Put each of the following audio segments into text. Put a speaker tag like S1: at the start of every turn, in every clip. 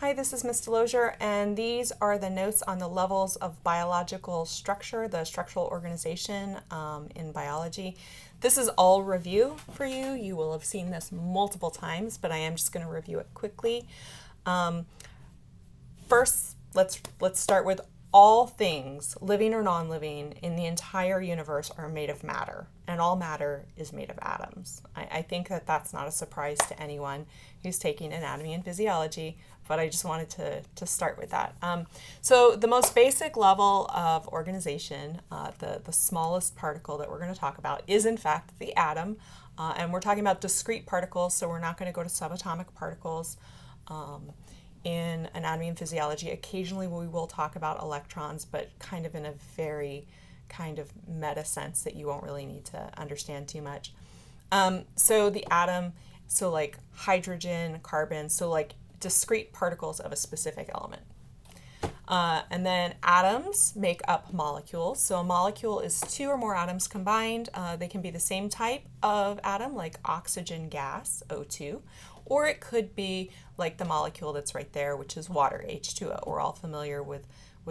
S1: Hi, this is Ms. Delosier, and these are the notes on the levels of biological structure, the structural organization in biology. This is all review for you. You will have seen this multiple times, but I am just going to review it quickly. First, let's start with all things, living or non-living, in the entire universe are made of matter, and all matter is made of atoms. I think that that's not a surprise to anyone who's taking anatomy and physiology, but I just wanted to start with that. So the most basic level of organization, the smallest particle that we're going to talk about is in fact the atom, and we're talking about discrete particles, so we're not going to go to subatomic particles. In anatomy and physiology, occasionally we will talk about electrons, but kind of in a very kind of meta sense that you won't really need to understand too much. So the atom, so like hydrogen, carbon, so like discrete particles of a specific element. And then atoms make up molecules. So a molecule is two or more atoms combined. They can be the same type of atom, like oxygen gas, O2, or it could be like the molecule that's right there, which is water, H2O. We're all familiar with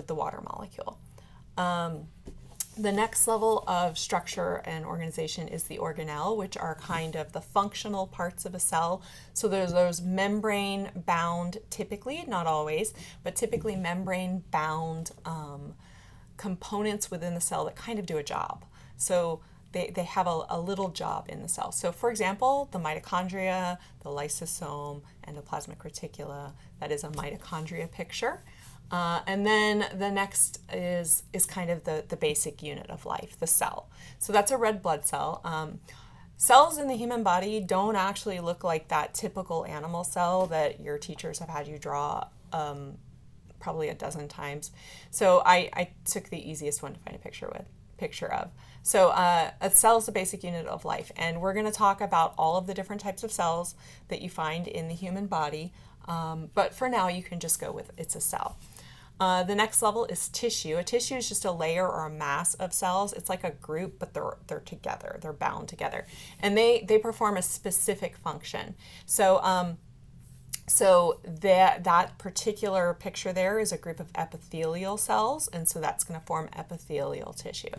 S1: the water molecule. The next level of structure and organization is the organelle, which are kind of the functional parts of a cell. So there's those membrane bound, typically, not always, but typically membrane bound components within the cell that kind of do a job. So they have a little job in the cell. So for example, the mitochondria, the lysosome, endoplasmic reticula, that is a mitochondria picture. And then the next is kind of the basic unit of life, the cell. So that's a red blood cell. Cells in the human body don't actually look like that typical animal cell that your teachers have had you draw probably a dozen times. So I took the easiest one to find a picture of. So a cell is the basic unit of life, and we're going to talk about all of the different types of cells that you find in the human body. But for now, you can just go with it's a cell. The next level is tissue. A tissue is just a layer or a mass of cells. It's like a group, but they're together. They're bound together, and they perform a specific function. So that particular picture there is a group of epithelial cells, and so that's going to form epithelial tissue.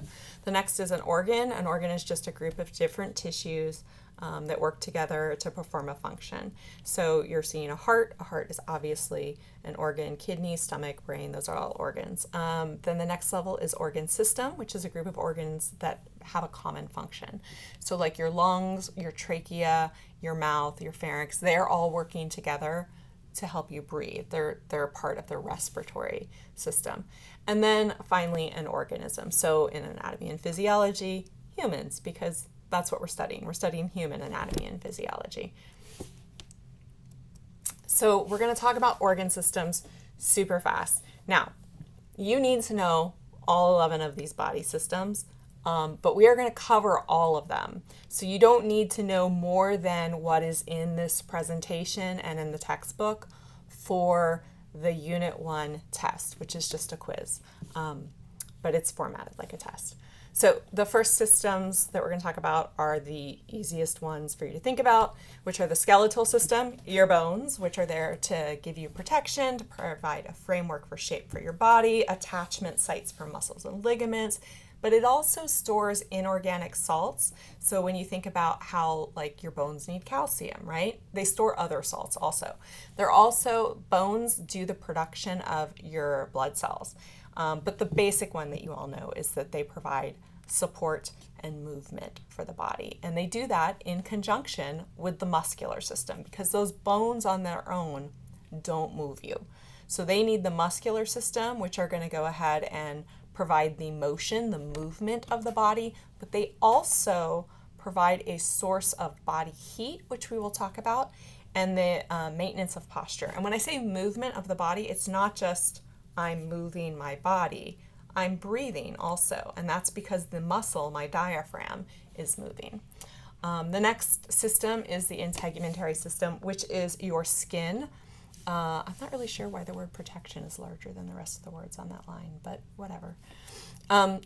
S1: The next is an organ. An organ is just a group of different tissues that work together to perform a function. So you're seeing a heart. A heart is obviously an organ. Kidney, stomach, brain, those are all organs. Then the next level is organ system, which is a group of organs that have a common function. So like your lungs, your trachea, your mouth, your pharynx, they're all working together to help you breathe. They're part of the respiratory system. And then finally, an organism. So in anatomy and physiology, humans, because that's what we're studying. We're studying human anatomy and physiology. So we're going to talk about organ systems super fast. Now, you need to know all 11 of these body systems, but we are going to cover all of them. So you don't need to know more than what is in this presentation and in the textbook for the Unit 1 test, which is just a quiz, but it's formatted like a test. So the first systems that we're going to talk about are the easiest ones for you to think about, which are the skeletal system, your bones, which are there to give you protection, to provide a framework for shape for your body, attachment sites for muscles and ligaments, but it also stores inorganic salts. So when you think about how like your bones need calcium, right? They store other salts also. Bones do the production of your blood cells. But the basic one that you all know is that they provide support and movement for the body. And they do that in conjunction with the muscular system because those bones on their own don't move you. So they need the muscular system, which are going to go ahead and provide the motion, the movement of the body, but they also provide a source of body heat, which we will talk about, and the maintenance of posture. And when I say movement of the body, it's not just I'm moving my body, I'm breathing also, and that's because the muscle, my diaphragm, is moving. The next system is the integumentary system, which is your skin. I'm not really sure why the word protection is larger than the rest of the words on that line, but whatever.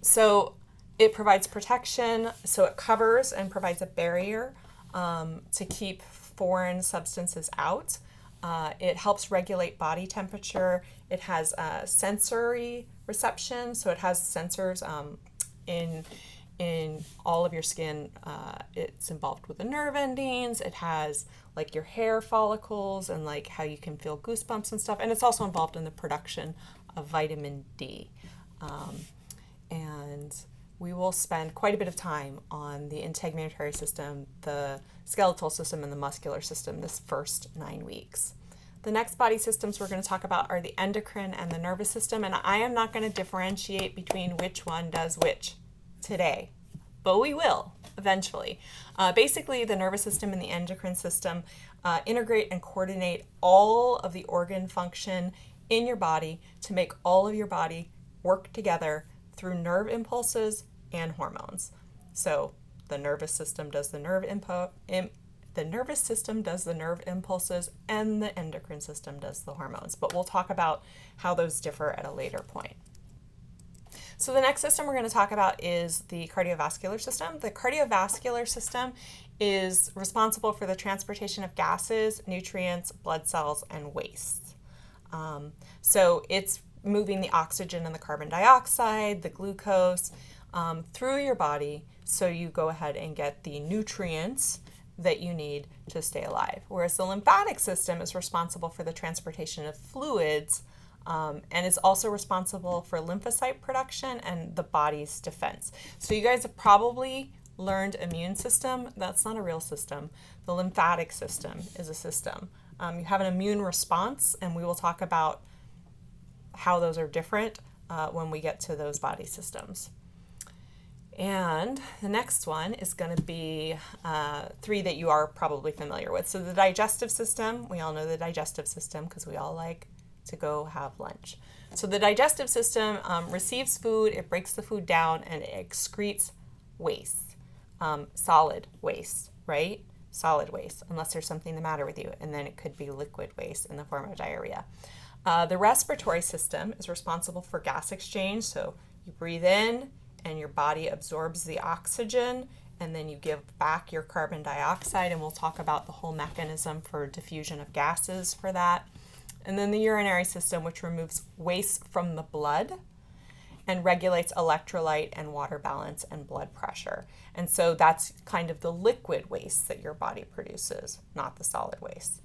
S1: So it provides protection, so it covers and provides a barrier to keep foreign substances out. It helps regulate body temperature. It has sensory reception, so it has sensors in all of your skin. It's involved with the nerve endings. It has like your hair follicles and like how you can feel goosebumps and stuff. And it's also involved in the production of vitamin D. And we will spend quite a bit of time on the integumentary system, the skeletal system, and the muscular system this first 9 weeks. The next body systems we're going to talk about are the endocrine and the nervous system, and I am not going to differentiate between which one does which today, but we will eventually. Basically, the nervous system and the endocrine system integrate and coordinate all of the organ function in your body to make all of your body work together through nerve impulses and hormones. So the nervous system does the nerve the nervous system does the nerve impulses, and the endocrine system does the hormones. But we'll talk about how those differ at a later point. So the next system we're going to talk about is the cardiovascular system. The cardiovascular system is responsible for the transportation of gases, nutrients, blood cells, and waste. So it's moving the oxygen and the carbon dioxide, the glucose through your body, so you go ahead and get the nutrients that you need to stay alive. Whereas the lymphatic system is responsible for the transportation of fluids and is also responsible for lymphocyte production and the body's defense. So you guys have probably learned immune system. That's not a real system. The lymphatic system is a system. You have an immune response, and we will talk about how those are different when we get to those body systems. And the next one is going to be 3 that you are probably familiar with. So the digestive system, we all know the digestive system because we all like to go have lunch. So the digestive system receives food, it breaks the food down, and it excretes waste, solid waste, right? Solid waste, unless there's something the matter with you, and then it could be liquid waste in the form of diarrhea. The respiratory system is responsible for gas exchange, so you breathe in, and your body absorbs the oxygen, and then you give back your carbon dioxide, and we'll talk about the whole mechanism for diffusion of gases for that. And then the urinary system, which removes waste from the blood and regulates electrolyte and water balance and blood pressure. And so that's kind of the liquid waste that your body produces, not the solid waste.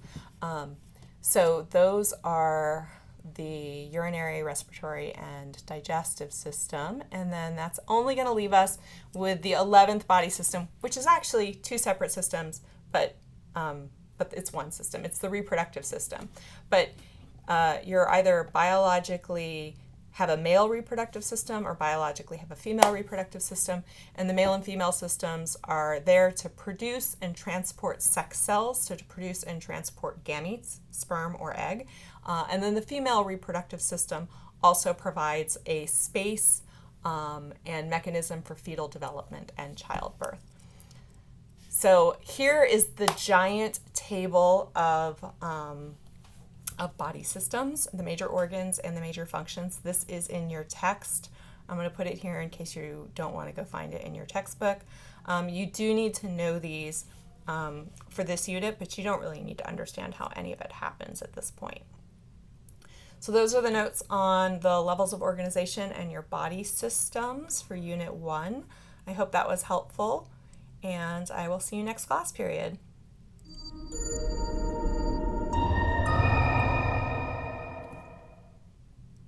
S1: So those are the urinary, respiratory, and digestive system. And then that's only going to leave us with the 11th body system, which is actually 2 separate systems, but it's one system. It's the reproductive system. But you're either biologically have a male reproductive system or biologically have a female reproductive system. And the male and female systems are there to produce and transport sex cells, so to produce and transport gametes, sperm or egg. And then the female reproductive system also provides a space and mechanism for fetal development and childbirth. So here is the giant table of body systems, the major organs and the major functions. This is in your text. I'm going to put it here in case you don't want to go find it in your textbook. You do need to know these for this unit, but you don't really need to understand how any of it happens at this point. So those are the notes on the levels of organization and your body systems for Unit 1. I hope that was helpful, and I will see you next class period.